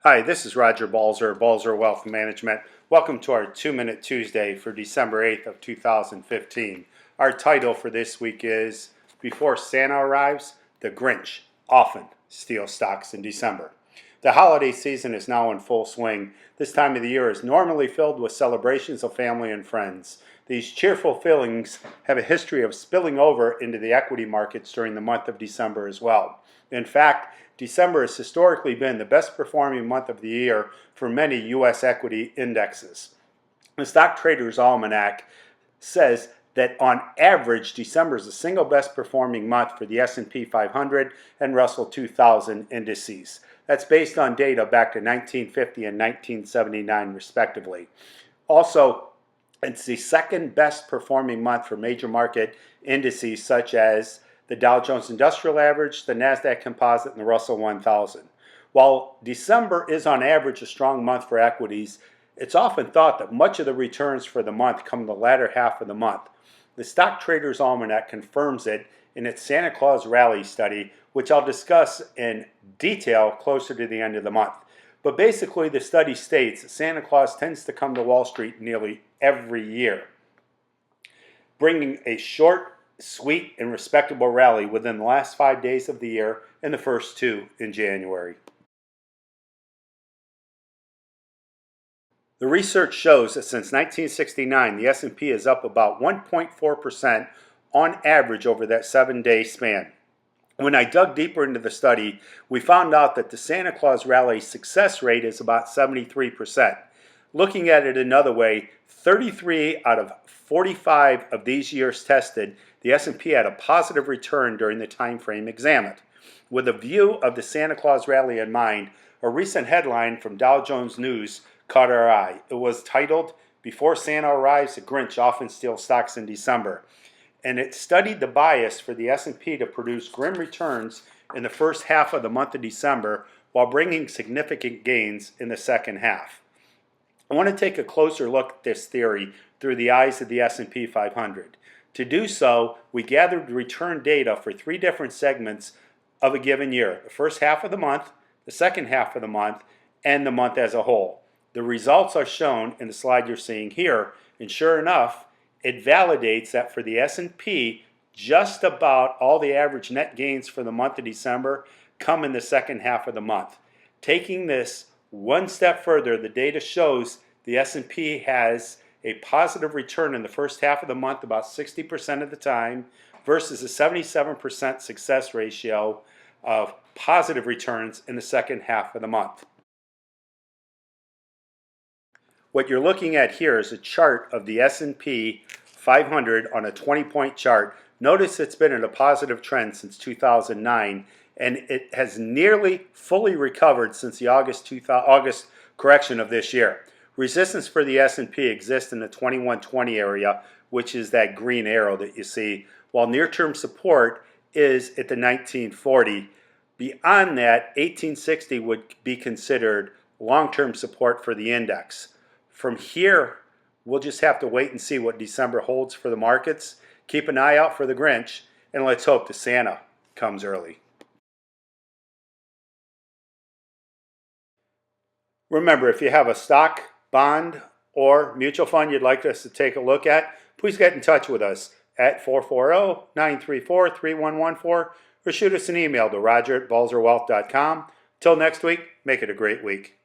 Hi, this is Roger Balzer, Balzer Wealth Management. Welcome to our 2-Minute Tuesday for December 8th of 2015. Our title for this week is Before Santa Arrives, the Grinch Often Steals Stocks in December. The holiday season is now in full swing. This time of the year is normally filled with celebrations of family and friends. These cheerful feelings have a history of spilling over into the equity markets during the month of December as well. In fact, December has historically been the best performing month of the year for many U.S. equity indexes. The Stock Traders Almanac says that on average, December is the single best performing month for the S&P 500 and Russell 2000 indices. That's based on data back to 1950 and 1979 respectively. Also, it's the second best performing month for major market indices such as the Dow Jones Industrial Average, the NASDAQ Composite, and the Russell 1000. While December is on average a strong month for equities, it's often thought that much of the returns for the month come in the latter half of the month. The Stock Traders Almanac confirms it in its Santa Claus Rally study, which I'll discuss in detail closer to the end of the month. But basically, the study states that Santa Claus tends to come to Wall Street nearly every year, bringing a short, sweet, and respectable rally within the last 5 days of the year and the first 2 in January. The research shows that since 1969, the S&P is up about 1.4% on average over that 7-day span. When I dug deeper into the study, we found out that the Santa Claus rally success rate is about 73%. Looking at it another way, 33 out of 45 of these years tested, the S&P had a positive return during the time frame examined. With a view of the Santa Claus rally in mind, a recent headline from Dow Jones News caught our eye. It was titled, Before Santa Arrives, the Grinch Often Steals Stocks in December. And it studied the bias for the S&P to produce grim returns in the first half of the month of December while bringing significant gains in the second half. I want to take a closer look at this theory through the eyes of the S&P 500. To do so, we gathered return data for 3 different segments of a given year: the first half of the month, the second half of the month, and the month as a whole. The results are shown in the slide you're seeing here, and sure enough, it validates that for the S&P, just about all the average net gains for the month of December come in the second half of the month. Taking this one step further, the data shows the S&P has a positive return in the first half of the month about 60% of the time versus a 77% success ratio of positive returns in the second half of the month. What you're looking at here is a chart of the S&P 500 on a 20-point chart. Notice it's been in a positive trend since 2009, and it has nearly fully recovered since the August correction of this year. Resistance for the S&P exists in the 2120 area, which is that green arrow that you see, while near-term support is at the 1940. Beyond that, 1860 would be considered long-term support for the index. From here, we'll just have to wait and see what December holds for the markets. Keep an eye out for the Grinch, and let's hope the Santa comes early. Remember, if you have a stock, bond, or mutual fund you'd like us to take a look at, please get in touch with us at 440-934-3114 or shoot us an email to roger@balzerwealth.com. Till next week, make it a great week.